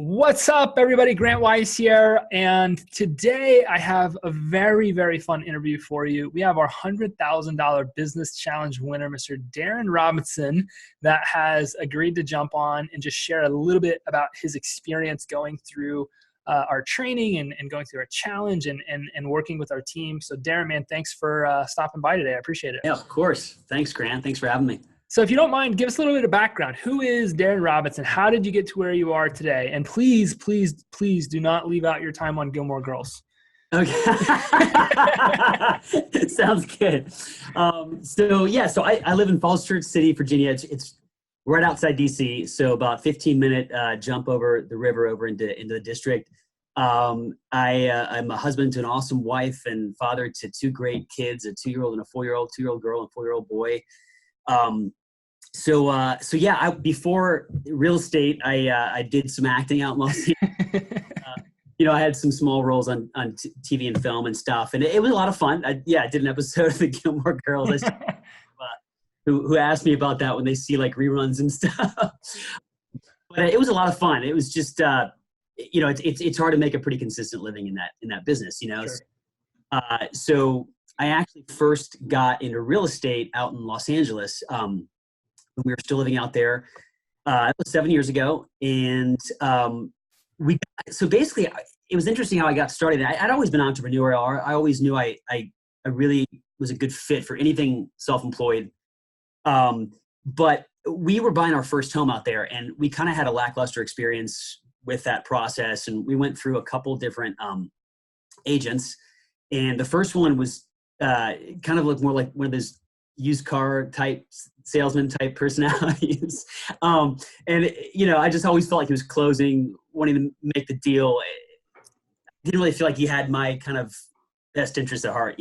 What's up, everybody? Grant Weiss here. And today I have a very, very fun interview for you. We have our $100,000 business challenge winner, Mr. Darren Robinson, that has agreed to jump on and just share a little bit about his experience going through our training and going through our challenge and working with our team. So Darren, man, thanks for stopping by today. I appreciate it. Yeah, of course. Thanks, Grant. Thanks for having me. So if you don't mind, give us a little bit of background. Who is Darren Robinson? How did you get to where you are today? And please, please, please do not leave out your time on Gilmore Girls. Okay. Sounds good. So I live in Falls Church City, Virginia. It's right outside DC. So about 15-minute jump over the river over into the district. I'm a husband to an awesome wife and father to two great kids, a 2-year-old and a 4-year-old, 2-year-old girl and 4-year-old boy. Before real estate, I did some acting out mostly. I had some small roles on TV and film and stuff, and it was a lot of fun. I did an episode of the Gilmore Girls. Who asked me about that when they see like reruns and stuff. But it was a lot of fun. It was just, it's hard to make a pretty consistent living in that business, Sure. So I actually first got into real estate out in Los Angeles when we were still living out there. It was 7 years ago. And basically it was interesting how I got started. I'd always been entrepreneurial. I always knew I really was a good fit for anything self-employed. But we were buying our first home out there, and we kind of had a lackluster experience with that process. And we went through a couple different agents. And the first one was kind of looked more like one of those used car type salesman type personalities. I just always felt like he was closing, wanting to make the deal. Didn't really feel like he had my kind of best interest at heart,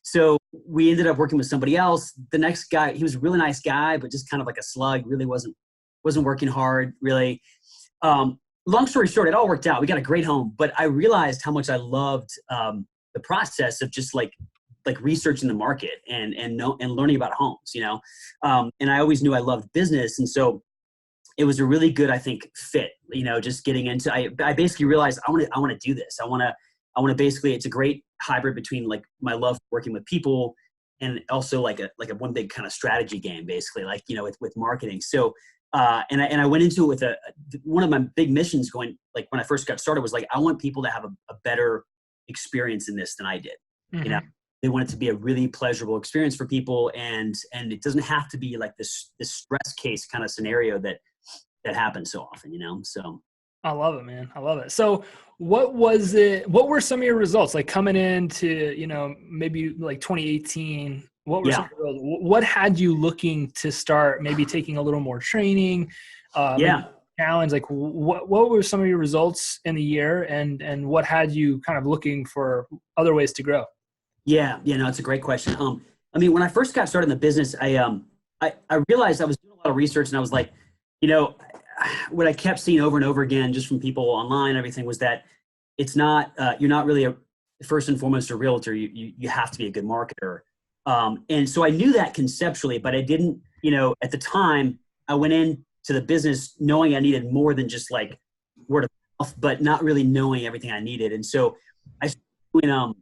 So we ended up working with somebody else. The next guy, he was a really nice guy, but just kind of like a slug, really wasn't working hard, really. Long story short, it all worked out. We got a great home, but I realized how much I loved the process of just like researching the market and learning about homes, and I always knew I loved business. And so it was a really good, I think, fit, just getting into, I basically realized I want to do this. I want to basically, it's a great hybrid between like my love for working with people and also like a one big kind of strategy game, basically, like, with marketing. So, and I went into it with one of my big missions going, like when I first got started was like, I want people to have a better experience in this than I did. Mm-hmm. They want it to be a really pleasurable experience for people. And it doesn't have to be like this stress case kind of scenario that happens so often, so. I love it, man. I love it. So what were some of your results like coming into, maybe like 2018? What were some of your results? What had you looking to start maybe taking a little more training? Challenge, like what were some of your results in the year and what had you kind of looking for other ways to grow? It's a great question. When I first got started in the business, I realized I was doing a lot of research, and I was like, what I kept seeing over and over again, just from people online and everything, was that it's not, you're not really first and foremost a realtor. You have to be a good marketer. And so I knew that conceptually, but I didn't, at the time I went into the business knowing I needed more than just like word of mouth, but not really knowing everything I needed. And so I started doing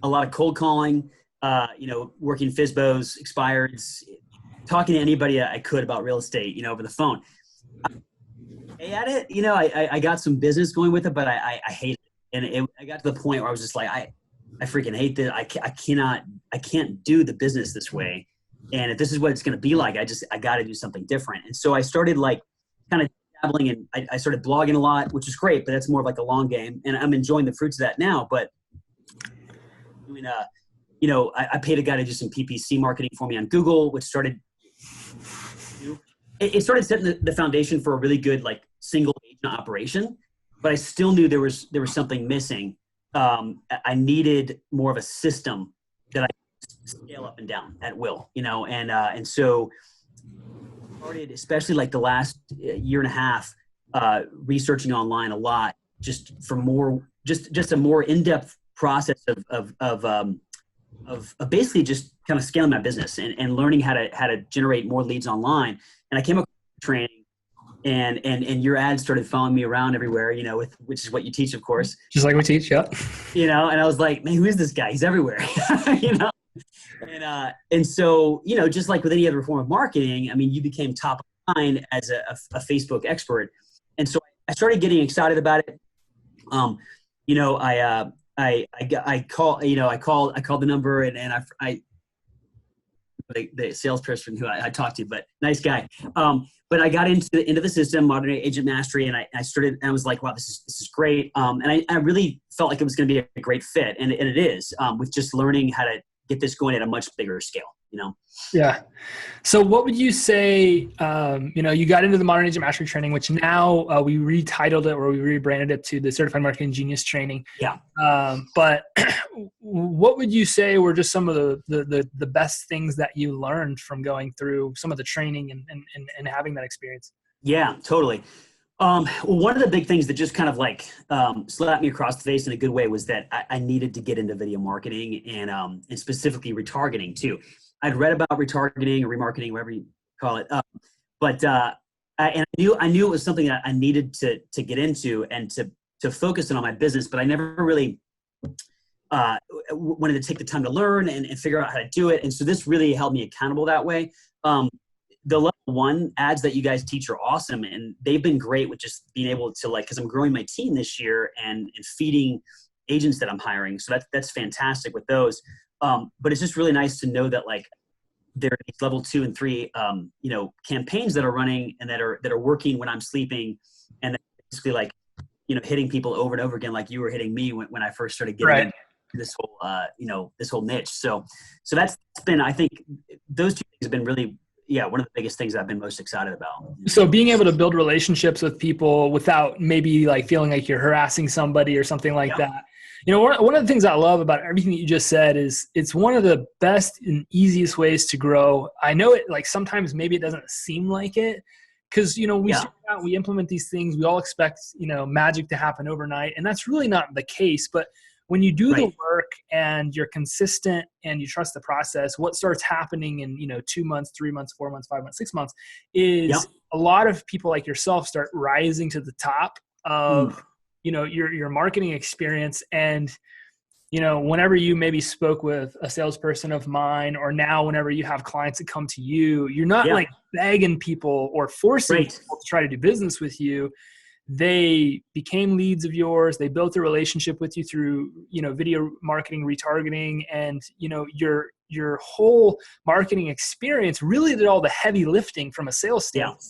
a lot of cold calling, working FSBOs, expireds, talking to anybody I could about real estate, over the phone. At it, I got some business going with it, but I hate it. And I got to the point where I was just like, I freaking hate this. I can't do the business this way. And if this is what it's going to be like, I got to do something different. And so I started like kind of dabbling, and I started blogging a lot, which is great, but that's more of like a long game. And I'm enjoying the fruits of that now. But I paid a guy to do some PPC marketing for me on Google, which started setting the foundation for a really good like single agent operation. But I still knew there was something missing. I needed more of a system that I could scale up and down at will, and so started, especially like the last year and a half, researching online a lot, just for just a more in-depth process of basically just kind of scaling my business and learning how to generate more leads online. And I came across training, and your ads started following me around everywhere, which is what you teach, of course. Just like we teach, yeah. And I was like, man, who is this guy? He's everywhere, And so, just like with any other form of marketing, I mean, you became top of mind as a Facebook expert. And so I started getting excited about it. I called the number and the salesperson who I talked to, but nice guy. But I got into the system, Modern Agent Mastery, and I started, and I was like, wow, this is great. And I really felt like it was going to be a great fit, and it is, with just learning how to get this going at a much bigger scale. Yeah. So what would you say, you got into the Modern Agent Mastery training, which now we retitled it, or we rebranded it to the Certified Marketing Genius training. Yeah. But what would you say were just some of the best things that you learned from going through some of the training and having that experience? Yeah, totally. Well, one of the big things that just kind of like slapped me across the face in a good way was that I needed to get into video marketing and specifically retargeting too. I'd read about retargeting or remarketing, whatever you call it, but I knew it was something that I needed to get into and to focus on my business, but I never really wanted to take the time to learn and figure out how to do it. And so this really held me accountable that way. The level 1 ads that you guys teach are awesome, and they've been great with just being able to, like, because I'm growing my team this year and feeding agents that I'm hiring. So that's fantastic with those. But it's just really nice to know that, like, there are these level 2 and 3, campaigns that are running and that are working when I'm sleeping, and that basically, like, hitting people over and over again, like you were hitting me when I first started getting into this whole niche. So that's been, I think those two things have been really, one of the biggest things I've been most excited about. So being able to build relationships with people without maybe like feeling like you're harassing somebody or something like that. One of the things I love about everything that you just said is it's one of the best and easiest ways to grow. I know it, like, sometimes maybe it doesn't seem like it because, we start out, we implement these things. We all expect, magic to happen overnight, and that's really not the case. But when you do the work and you're consistent and you trust the process, what starts happening in, 2 months, 3 months, 4 months, 5 months, 6 months is a lot of people like yourself start rising to the top of, your marketing experience. And, whenever you maybe spoke with a salesperson of mine, or now whenever you have clients that come to you, you're not like begging people or forcing people to try to do business with you. They became leads of yours. They built a relationship with you through, video marketing, retargeting, and, your whole marketing experience really did all the heavy lifting from a sales standpoint.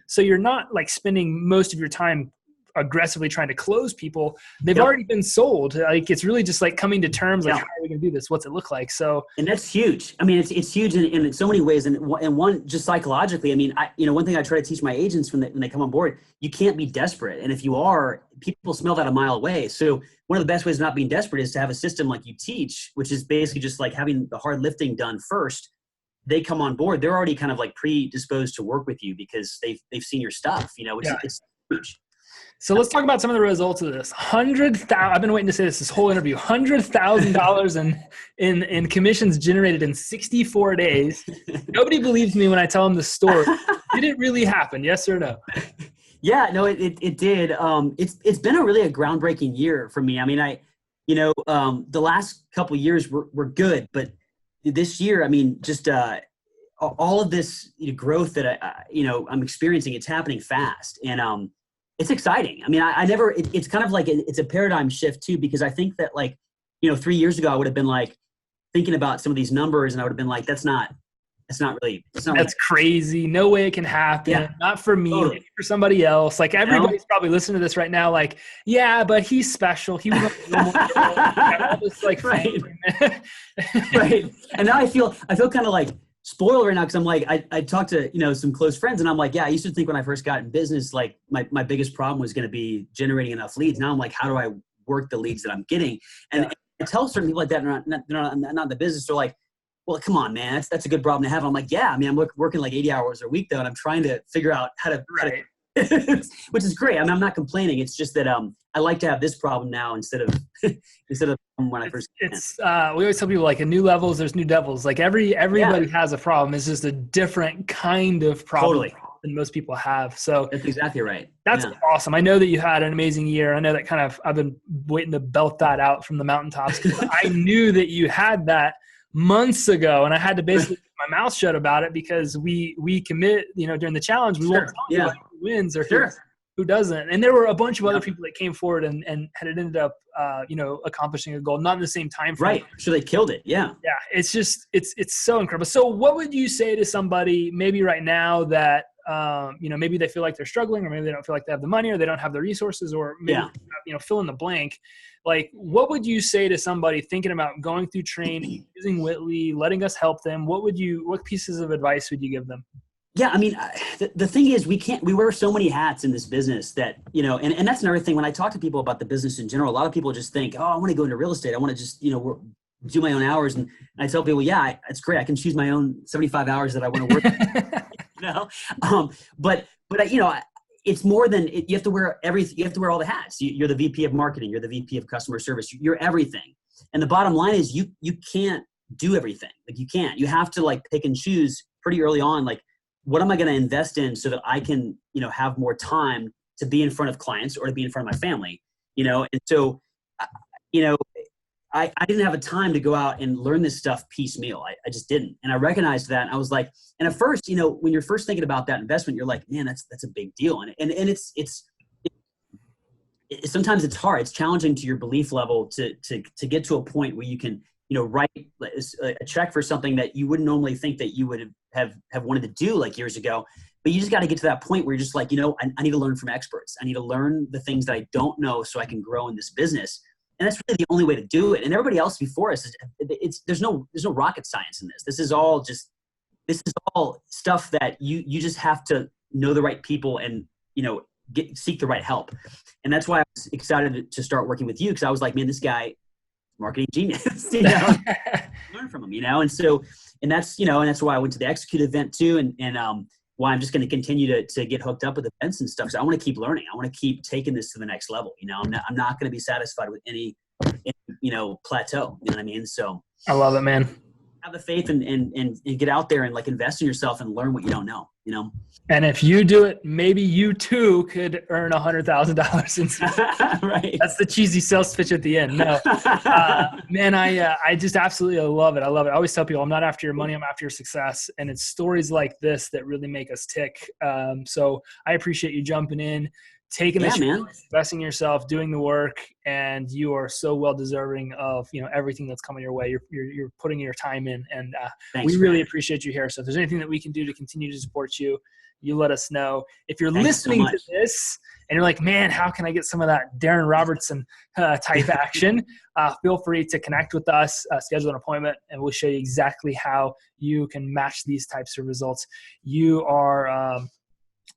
So you're not like spending most of your time aggressively trying to close people. They've already been sold. Like, it's really just like coming to terms, like, how are we going to do this? What's it look like? So, and that's huge. I mean, it's huge in so many ways. And one, just psychologically, I mean, one thing I try to teach my agents when they come on board, you can't be desperate. And if you are, people smell that a mile away. So one of the best ways of not being desperate is to have a system like you teach, which is basically just like having the hard lifting done first. They come on board, they're already kind of like predisposed to work with you because they've seen your stuff, which is huge. So let's talk about some of the results of this. I've been waiting to say this whole interview. $100,000 in commissions generated in 64 days. Nobody believes me when I tell them the story. Did it really happen? Yes or no? Yeah, no, it did. It's been a groundbreaking year for me. I mean, the last couple of years were good, but this year, I mean, just all of this growth that I'm experiencing, it's happening fast, and it's exciting. I mean, it's kind of like it's a paradigm shift too, because I think that, like, 3 years ago, I would have been like thinking about some of these numbers, and I would have been like, that's crazy. No way it can happen. Yeah. Not for me, maybe for somebody else. Like, everybody's probably listening to this right now. Like, yeah, but he's special. He was all this, like, right. Right. And now I feel kind of like spoiled right now, because I'm like, I talked to some close friends, and I'm like, yeah, I used to think when I first got in business, like my biggest problem was going to be generating enough leads. Now I'm like, how do I work the leads that I'm getting? And I tell certain people like that, they're not in the business. They're like, well, come on, man, that's a good problem to have. I'm like, yeah, I mean, I'm working like 80 hours a week though, and I'm trying to figure out how to which is great. I mean, I'm not complaining. It's just that I like to have this problem now instead of when I first. We always tell people, like, in new levels, there's new devils. Like, everybody has a problem. It's just a different kind of problem. Totally. than most people have. So that's exactly right. That's awesome. I know that you had an amazing year. I know that I've been waiting to belt that out from the mountaintops. I knew that you had that months ago, and I had to basically keep my mouth shut about it because we commit, during the challenge, we won't tell you who wins or who doesn't. And there were a bunch of other people that came forward and had ended up, accomplishing a goal, not in the same time frame. Right. So they killed it. Yeah. Yeah. It's just, it's so incredible. So what would you say to somebody maybe right now that, maybe they feel like they're struggling, or maybe they don't feel like they have the money, or they don't have the resources, or maybe, fill in the blank. Like, what would you say to somebody thinking about going through training, using Witly, letting us help them? What pieces of advice would you give them? Yeah. I mean, the thing is, we wear so many hats in this business that, and that's another thing. When I talk to people about the business in general, a lot of people just think, oh, I want to go into real estate. I want to just, do my own hours. And I tell people, yeah, it's great. I can choose my own 75 hours that I want to work. But it's more than you have to wear everything. You have to wear all the hats. You're the VP of marketing. You're the VP of customer service. You're everything. And the bottom line is you can't do everything. Like, you can't. You have to pick and choose pretty early on. Like, what am I going to invest in so that I can, have more time to be in front of clients or to be in front of my family, And so, I didn't have a time to go out and learn this stuff piecemeal. I just didn't. And I recognized that. And I was like, and at first, when you're first thinking about that investment, you're like, man, that's a big deal. And it's sometimes it's hard. It's challenging to your belief level to get to a point where you can, write a check for something that you wouldn't normally think that you would have wanted to do like years ago. But you just got to get to that point where you're just like, I need to learn from experts. I need to learn the things that I don't know so I can grow in this business. And that's really the only way to do it. And everybody else before us, there's no rocket science in this. This is all stuff that you just have to know the right people and, seek the right help. And that's why I was excited to start working with you, because I was like, man, this guy, marketing genius, learn from him, And so, and that's why I went to the Execute event too. And why I'm just going to continue to get hooked up with events and stuff. So I want to keep learning. I want to keep taking this to the next level. I'm not going to be satisfied with any plateau. You know what I mean? So I love it, man. Have the faith and get out there and invest in yourself and learn what you don't know, And if you do it, maybe you too could earn $100,000. Right. That's the cheesy sales pitch at the end. No, man, I just absolutely love it. I love it. I always tell people I'm not after your money. I'm after your success. And it's stories like this that really make us tick. So I appreciate you jumping in, taking the chance, investing in yourself, doing the work, and you are so well deserving of everything that's coming your way. You're putting your time in, and Thanks, we really appreciate you here. So if there's anything that we can do to continue to support you, you let us know. If you're listening to this and you're like, man, how can I get some of that Darren Robertson type action? Feel free to connect with us, schedule an appointment, and we'll show you exactly how you can match these types of results. You are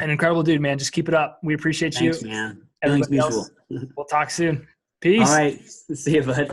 an incredible dude, man. Just keep it up. We appreciate you. Thanks, man. Everybody else, we'll talk soon. Peace. All right. See you, bud.